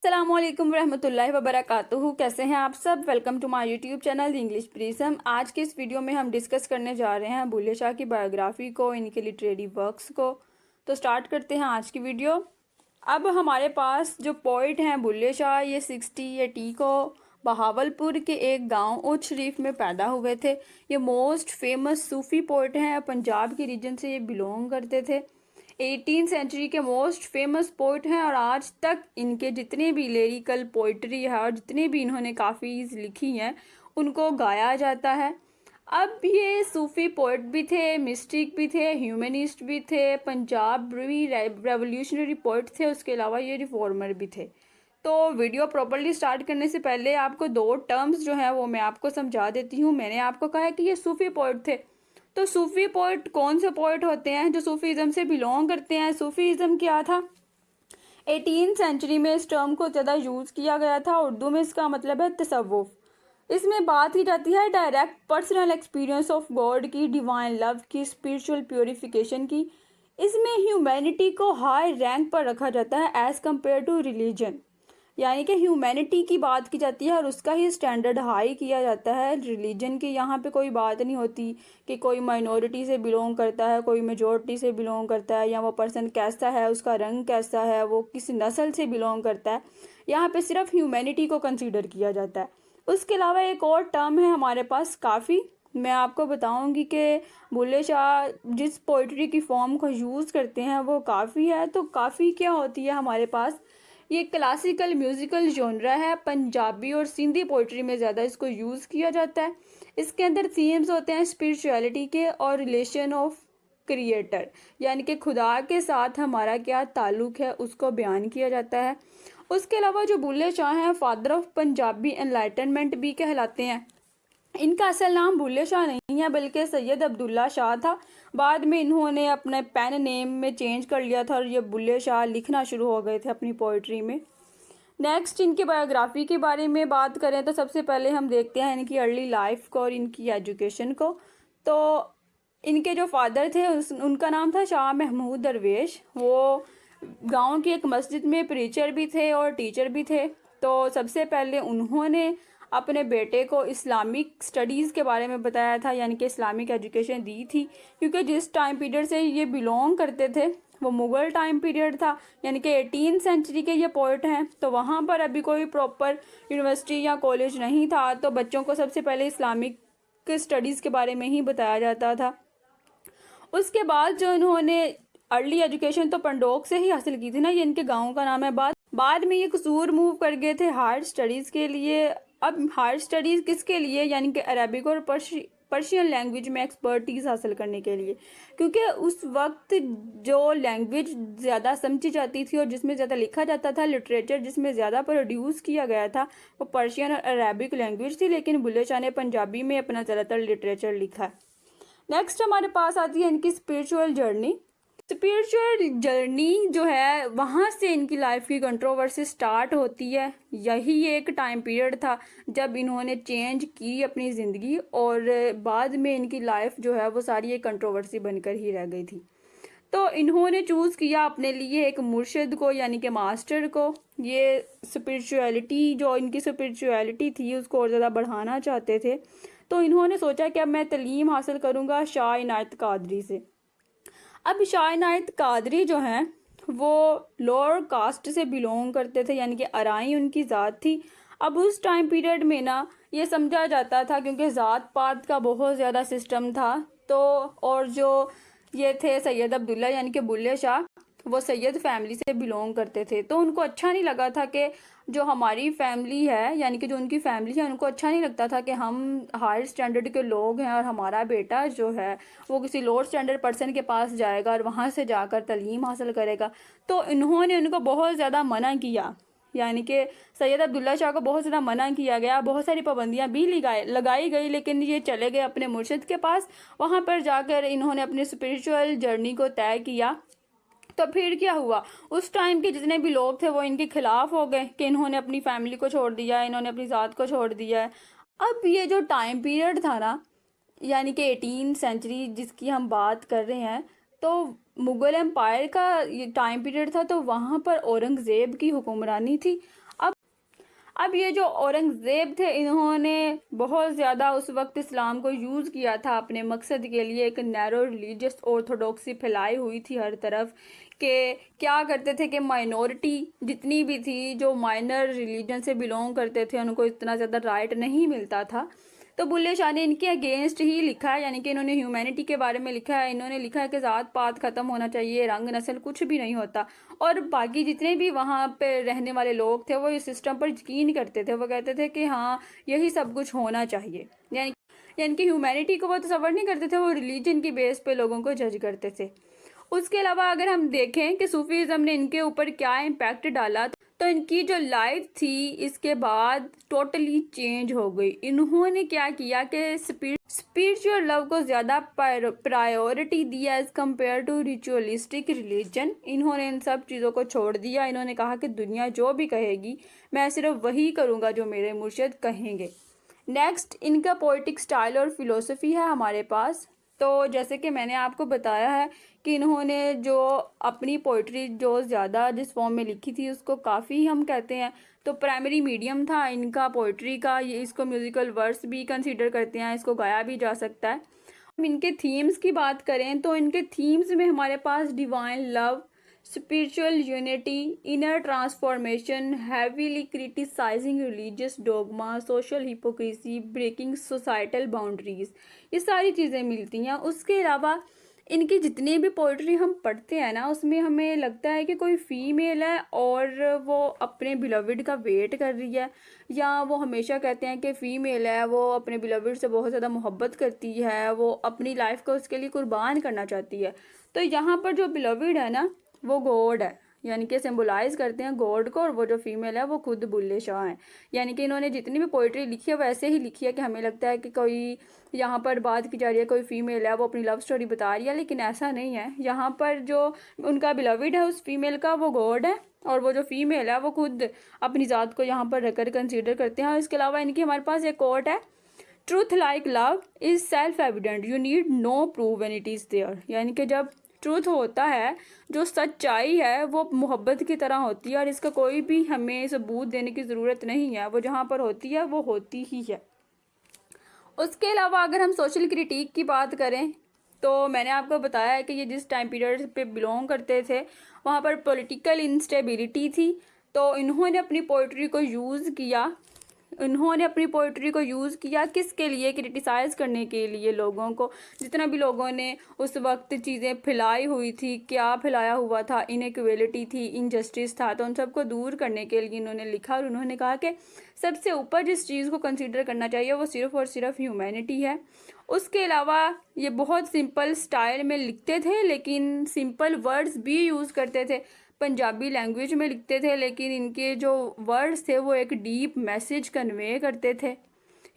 अस्सलामुअलैकुम रहमतुल्लाहि वबरकातुहू। कैसे हैं आप सब? Welcome to my YouTube channel English Prism. आज के इस वीडियो में हम डिस्कस करने जा रहे हैं बुल्ले शाह की बायोग्राफी को, इनके लिटरेरी वर्क्स को। तो स्टार्ट करते हैं आज की वीडियो। अब हमारे पास जो पोइट हैं बुल्ले शाह, ये 60 को बहावलपुर के एक गांव उच शरीफ में पैदा हुए थे। ये मोस्ट फेमस सूफ़ी पोइट हैं, पंजाब के रीजन से ये बिलोंग करते थे। 18th सेंचुरी के मोस्ट फेमस पोइट हैं और आज तक इनके जितने भी लिरिकल पोइट्री है और जितने भी इन्होंने काफ़ी लिखी हैं उनको गाया जाता है। अब ये सूफ़ी पोइट भी थे, मिस्टिक भी थे, ह्यूमनिस्ट भी थे, पंजाब भी रेवोल्यूशनरी पोइट थे, उसके अलावा ये रिफॉर्मर भी थे। तो वीडियो प्रॉपरली स्टार्ट करने से पहले आपको दो टर्म्स जो हैं वो मैं आपको समझा देती हूँ। मैंने आपको कहा है कि ये सूफ़ी पोइट थे, तो सूफ़ी पोइट कौन से पोइट होते हैं जो सूफ़ीज़म से बिलोंग करते हैं? सूफ़ीज़म क्या था? 18th सेंचुरी में इस टर्म को ज़्यादा यूज़ किया गया था। उर्दू में इसका मतलब है तसव्वुफ़। इसमें बात की जाती है direct personal experience of God की, डिवाइन लव की, स्पिरिचुअल प्योरिफिकेशन की। इसमें ह्यूमैनिटी को हाई रैंक पर रखा जाता है एज़ कम्पेयर टू रिलीजन, यानी कि ह्यूमैनिटी की बात की जाती है और उसका ही स्टैंडर्ड हाई किया जाता है। रिलीजन की यहाँ पे कोई बात नहीं होती कि कोई माइनॉरिटी से बिलोंग करता है, कोई मेजॉरिटी से बिलोंग करता है, या वो पर्सन कैसा है, उसका रंग कैसा है, वो किस नस्ल से बिलोंग करता है। यहाँ पे सिर्फ ह्यूमैनिटी को कंसीडर किया जाता है। उसके अलावा एक और टर्म है हमारे पास काफ़ी, मैं आपको बताऊंगी कि बुल्ले शाह जिस पोइट्री की फॉर्म को यूज़ करते हैं वो काफ़ी है। तो काफ़ी क्या होती है हमारे पास? ये क्लासिकल म्यूज़िकल जॉनरा है। पंजाबी और सिंधी पोइट्री में ज़्यादा इसको यूज़ किया जाता है। इसके अंदर थीम्स होते हैं स्पिरिचुअलिटी के और रिलेशन ऑफ क्रिएटर, यानी कि खुदा के साथ हमारा क्या ताल्लुक़ है उसको बयान किया जाता है। उसके अलावा जो बुल्ले शाह हैं फादर ऑफ पंजाबी एनलाइटनमेंट भी कहलाते हैं। इनका असल नाम बुल्ले शाह नहीं है बल्कि सैयद अब्दुल्ला शाह था। बाद में इन्होंने अपने पेन नेम में चेंज कर लिया था और ये बुल्ले शाह लिखना शुरू हो गए थे अपनी पोइट्री में। नेक्स्ट इनकी बायोग्राफी के बारे में बात करें तो सबसे पहले हम देखते हैं इनकी अर्ली लाइफ को और इनकी एजुकेशन को। तो इनके जो फादर थे उनका नाम था शाह महमूद दरवेश। वो गांव की एक मस्जिद में प्रीचर भी थे और टीचर भी थे। तो सबसे पहले उन्होंने अपने बेटे को इस्लामिक स्टडीज़ के बारे में बताया था, यानी कि इस्लामिक एजुकेशन दी थी, क्योंकि जिस टाइम पीरियड से ये बिलोंग करते थे वो मुग़ल टाइम पीरियड था, यानी कि 18th सेंचुरी के ये पोइट हैं। तो वहाँ पर अभी कोई प्रॉपर यूनिवर्सिटी या कॉलेज नहीं था, तो बच्चों को सबसे पहले इस्लामिक स्टडीज़ के बारे में ही बताया जाता था। उसके बाद जो इन्होंने अर्ली एजुकेशन तो पंडोक से ही हासिल की थी ना, ये इनके गाँव का नाम है। बाद में ये कसूर मूव कर गए थे हायर स्टडीज़ के लिए। अब हायर स्टडीज़ किसके लिए? यानी कि अरबिक और पर्शियन लैंग्वेज में एक्सपर्टीज़ हासिल करने के लिए, क्योंकि उस वक्त जो लैंग्वेज ज़्यादा समझी जाती थी और जिसमें ज़्यादा लिखा जाता था, लिटरेचर जिसमें ज़्यादा प्रोड्यूस किया गया था, वो पर्शियन और अरबिक लैंग्वेज थी। लेकिन बुल्ले शाह ने पंजाबी में अपना ज़्यादातर लिटरेचर लिखा है। नेक्स्ट हमारे पास आती है इनकी स्पिरिचुअल जर्नी। स्पिरिचुअल जर्नी जो है वहाँ से इनकी लाइफ की कंट्रोवर्सी स्टार्ट होती है। यही एक टाइम पीरियड था जब इन्होंने चेंज की अपनी ज़िंदगी और बाद में इनकी लाइफ जो है वो सारी एक कंट्रोवर्सी बनकर ही रह गई थी। तो इन्होंने चूज़ किया अपने लिए एक मुर्शिद को, यानी कि मास्टर को। ये स्पिरिचुअलिटी जो इनकी स्पिरिचुअलिटी थी उसको और ज़्यादा बढ़ाना चाहते थे। तो इन्होंने सोचा कि अब मैं तलीम हासिल करूँगा शाह इनायत कादरी से। अब शाह इनायत कादरी जो हैं वो लोअर कास्ट से बिलोंग करते थे, यानी कि अराई उनकी ज़ात थी। अब उस टाइम पीरियड में ना ये समझा जाता था, क्योंकि ज़ात पात का बहुत ज़्यादा सिस्टम था। तो और जो ये थे सैयद अब्दुल्ला यानी कि बुल्ले शाह, वो सैयद फैमिली से बिलोंग करते थे। तो उनको अच्छा नहीं लगा था कि जो हमारी फैमिली है, यानी कि जो उनकी फैमिली है, उनको अच्छा नहीं लगता था कि हम हायर स्टैंडर्ड के लोग हैं और हमारा बेटा जो है वो किसी लोअर स्टैंडर्ड पर्सन के पास जाएगा और वहाँ से जाकर तालीम हासिल करेगा। तो इन्होंने उनको बहुत ज़्यादा मना किया, यानी कि सैयद अब्दुल्ला शाह को बहुत ज़्यादा मना किया गया। बहुत सारी पाबंदियाँ भी लगाई गई, लेकिन ये चले गए अपने मुर्शिद के पास। वहाँ पर जाकर इन्होंने अपनी स्पिरिचुअल जर्नी को तय किया। तो फिर क्या हुआ, उस टाइम के जितने भी लोग थे वो इनके खिलाफ हो गए कि इन्होंने अपनी फैमिली को छोड़ दिया है, इन्होंने अपनी ज़ात को छोड़ दिया है। अब ये जो टाइम पीरियड था ना, यानी कि 18th सेंचुरी जिसकी हम बात कर रहे हैं, तो मुग़ल एम्पायर का ये टाइम पीरियड था। तो वहाँ पर औरंगज़ेब की हुक्मरानी थी। अब ये जो औरंगज़ेब थे, इन्होंने बहुत ज़्यादा उस वक्त इस्लाम को यूज़ किया था अपने मकसद के लिए। एक नैरो रिलीजियस ऑर्थोडॉक्सी फैलाई हुई थी हर तरफ, कि क्या करते थे कि माइनॉरिटी जितनी भी थी, जो माइनर रिलीजन से बिलोंग करते थे, उनको इतना ज़्यादा राइट नहीं मिलता था। तो बुल्ले शाह ने इनके अगेंस्ट ही लिखा है, यानी कि इन्होंने ह्यूमैनिटी के बारे में लिखा है। इन्होंने लिखा है कि ज़ात पात ख़त्म होना चाहिए, रंग नस्ल कुछ भी नहीं होता। और बाकी जितने भी वहाँ पे रहने वाले लोग थे, वो इस सिस्टम पर यकीन करते थे। वो कहते थे कि हाँ, यही सब कुछ होना चाहिए। यानी कि ह्यूमैनिटी को वो तसव्वुर नहीं करते थे, वो रिलीजन की बेस पे लोगों को जज करते थे। उसके अलावा अगर हम देखें कि सूफीज़म ने इनके ऊपर क्या इम्पैक्ट डाला, तो इनकी जो लाइफ थी इसके बाद टोटली चेंज हो गई। इन्होंने क्या किया कि स्पिरिचुअल लव को ज़्यादा प्रायोरिटी दिया as compare to ritualistic religion. इन्होंने इन सब चीज़ों को छोड़ दिया। इन्होंने कहा कि दुनिया जो भी कहेगी, मैं सिर्फ वही करूँगा जो मेरे मुर्शिद कहेंगे। नेक्स्ट, इनका पोइटिक स्टाइल और फिलोसफी है हमारे पास। तो जैसे कि मैंने आपको बताया है कि इन्होंने जो अपनी पोइट्री जो ज़्यादा जिस फॉर्म में लिखी थी, उसको काफ़ी हम कहते हैं तो प्राइमरी मीडियम था इनका पोइट्री का। ये इसको म्यूज़िकल वर्स भी कंसीडर करते हैं, इसको गाया भी जा सकता है। हम इनके थीम्स की बात करें तो इनके थीम्स में हमारे पास divine love, spiritual unity, inner transformation, heavily criticizing religious dogma, social hypocrisy, breaking societal boundaries, ये सारी चीज़ें मिलती हैं। उसके अलावा इनकी जितनी भी पोइट्री हम पढ़ते हैं ना, उसमें हमें लगता है कि कोई फीमेल है और वो अपने बिलविड का वेट कर रही है, या वो हमेशा कहते हैं कि फ़ीमेल है, वो अपने बिलविड से बहुत ज़्यादा मोहब्बत करती है, वो अपनी लाइफ को उसके लिए कुर्बान करना चाहती है। तो यहाँ पर जो बिलविड है ना, वो गॉड है, यानी कि सिंबलाइज करते हैं गॉड को, और वो जो फीमेल है वो खुद बुल्ले शाह हैं। यानी कि इन्होंने जितनी भी पोइट्री लिखी है वैसे ही लिखी है कि हमें लगता है कि कोई यहाँ पर बात की जा रही है, कोई फीमेल है वो अपनी लव स्टोरी बता रही है, लेकिन ऐसा नहीं है। यहाँ पर जो उनका बिलविड है उस फीमेल का, वो गॉड है, और वो जो फीमेल है वो खुद अपनी ज़ात को यहाँ पर रखकर कंसिडर करते हैं। और इसके अलावा इनकी हमारे पास एक कोट है, truth like love is self evident, you need no prove when it is there. यानी कि जब ट्रूथ होता है, जो सच्चाई है, वो मोहब्बत की तरह होती है, और इसका कोई भी हमें सबूत देने की ज़रूरत नहीं है। वो जहाँ पर होती है वो होती ही है। उसके अलावा अगर हम सोशल क्रिटिक की बात करें तो मैंने आपको बताया है कि ये जिस टाइम पीरियड पे बिलोंग करते थे, वहाँ पर पॉलिटिकल इंस्टेबिलिटी थी। तो इन्होंने अपनी पोइट्री को यूज़ किया। किसके लिए? क्रिटिसाइज़ करने के लिए लोगों को, जितना भी लोगों ने उस वक्त चीज़ें फैलाई हुई थी, क्या फैलाया हुआ था, इनइक्वालिटी थी, इनजस्टिस था, तो उन सबको दूर करने के लिए इन्होंने लिखा। और उन्होंने कहा कि सबसे ऊपर जिस चीज़ को कंसीडर करना चाहिए वो सिर्फ़ और सिर्फ ह्यूमैनिटी है। उसके अलावा ये बहुत सिंपल स्टाइल में लिखते थे, लेकिन सिंपल वर्ड्स भी यूज़ करते थे। पंजाबी लैंग्वेज में लिखते थे, लेकिन इनके जो वर्ड्स थे वो एक डीप मैसेज कन्वे करते थे।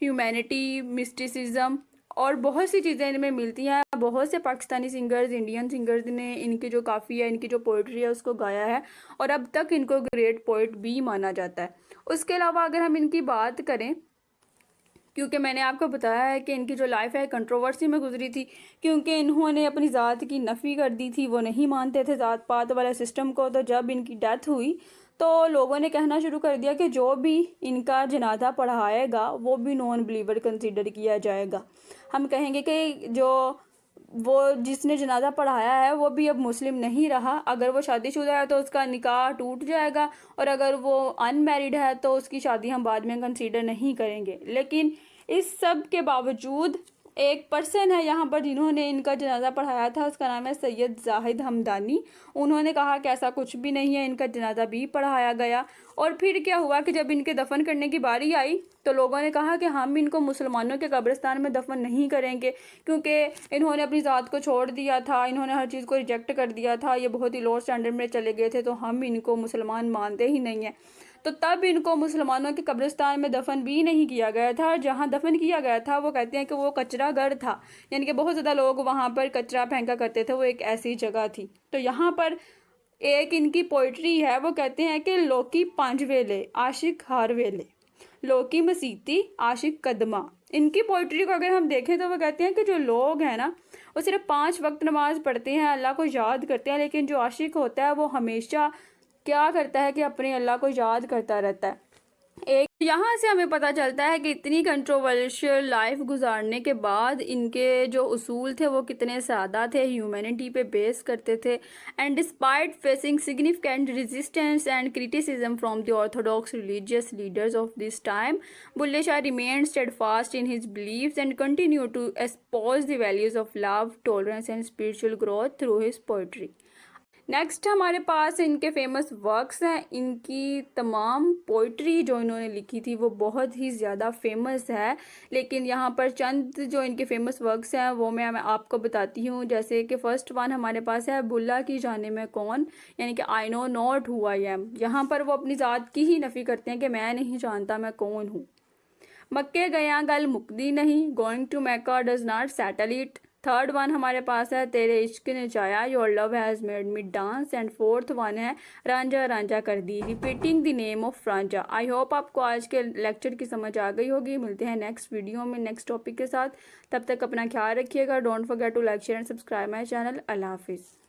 ह्यूमैनिटी, मिस्टिसिज्म और बहुत सी चीज़ें इनमें मिलती हैं। बहुत से पाकिस्तानी सिंगर्स, इंडियन सिंगर्स ने इनकी जो काफ़ी है, इनकी जो पोइट्री है उसको गाया है, और अब तक इनको ग्रेट पोइट भी माना जाता है। उसके अलावा अगर हम इनकी बात करें, क्योंकि मैंने आपको बताया है कि इनकी जो लाइफ है कंट्रोवर्सी में गुजरी थी, क्योंकि इन्होंने अपनी ज़ात की नफ़ी कर दी थी, वो नहीं मानते थे ज़ात पात वाले सिस्टम को। तो जब इनकी डेथ हुई तो लोगों ने कहना शुरू कर दिया कि जो भी इनका जनाजा पढ़ाएगा वो भी नॉन बिलीवर कंसीडर किया जाएगा। हम कहेंगे कि जो वो जिसने जनाजा पढ़ाया है वो भी अब मुस्लिम नहीं रहा। अगर वो शादीशुदा है तो उसका निकाह टूट जाएगा, और अगर वो अनमैरिड है तो उसकी शादी हम बाद में कंसीडर नहीं करेंगे। लेकिन इस सब के बावजूद एक पर्सन है यहाँ पर जिन्होंने इनका जनाजा पढ़ाया था, उसका नाम है सैयद जाहिद हमदानी। उन्होंने कहा कि ऐसा कुछ भी नहीं है, इनका जनाजा भी पढ़ाया गया। और फिर क्या हुआ कि जब इनके दफन करने की बारी आई तो लोगों ने कहा कि हम इनको मुसलमानों के कब्रिस्तान में दफन नहीं करेंगे, क्योंकि इन्होंने अपनी ज़ात को छोड़ दिया था, इन्होंने हर चीज़ को रिजेक्ट कर दिया था, ये बहुत ही लो स्टैंडर्ड में चले गए थे, तो हम इनको मुसलमान मानते ही नहीं हैं। तो तब इनको मुसलमानों के कब्रिस्तान में दफन भी नहीं किया गया था। जहाँ दफन किया गया था वो कहते हैं कि वो कचरा घर था, यानी कि बहुत ज़्यादा लोग वहाँ पर कचरा फेंका करते थे, वो एक ऐसी जगह थी। तो यहाँ पर एक इनकी पोइट्री है, वो कहते हैं कि लोकी 5 वेले आशिक हार वेले, लोकी मसीती आशिक कदमा। इनकी पोइट्री को अगर हम देखें तो वो कहते हैं कि जो लोग हैं ना, वो सिर्फ 5 वक्त नमाज पढ़ते हैं, अल्लाह को याद करते हैं, लेकिन जो आशिक होता है वो हमेशा क्या करता है कि अपने अल्लाह को याद करता रहता है। एक यहाँ से हमें पता चलता है कि इतनी कंट्रोवर्शियल लाइफ गुजारने के बाद इनके जो उसूल थे वो कितने सादा थे, ह्यूमैनिटी पे बेस करते थे। And despite facing significant resistance and criticism from the orthodox religious leaders of this time, Bulleh Shah remained steadfast in his beliefs and continue to espouse the values of love, tolerance and spiritual growth through his poetry. Next हमारे पास इनके famous works हैं। इनकी तमाम poetry जो इन्होंने लिखी थी वो बहुत ही ज़्यादा फेमस है, लेकिन यहाँ पर चंद जो इनके फेमस वर्क्स हैं वो मैं आपको बताती हूँ। जैसे कि फ़र्स्ट वन हमारे पास है बुल्ला की जाने में कौन, यानी कि I know not who I am. यहाँ पर वो अपनी ज़ात की ही नफ़ी करते हैं कि मैं नहीं जानता मैं कौन हूँ। मक्के गया गल मुकदी नहीं, going to Mecca does not settle it. Third one हमारे पास है तेरे इश्क ने चाया, your love has made me dance. And fourth one है रांझा रांझा कर दी, repeating the name of Ranjha. I hope आपको आज के लेक्चर की समझ आ गई होगी। मिलते हैं नेक्स्ट वीडियो में नेक्स्ट टॉपिक के साथ। तब तक अपना ख्याल रखिएगा। Don't forget to like share and subscribe my channel. अल्लाह हाफिज़।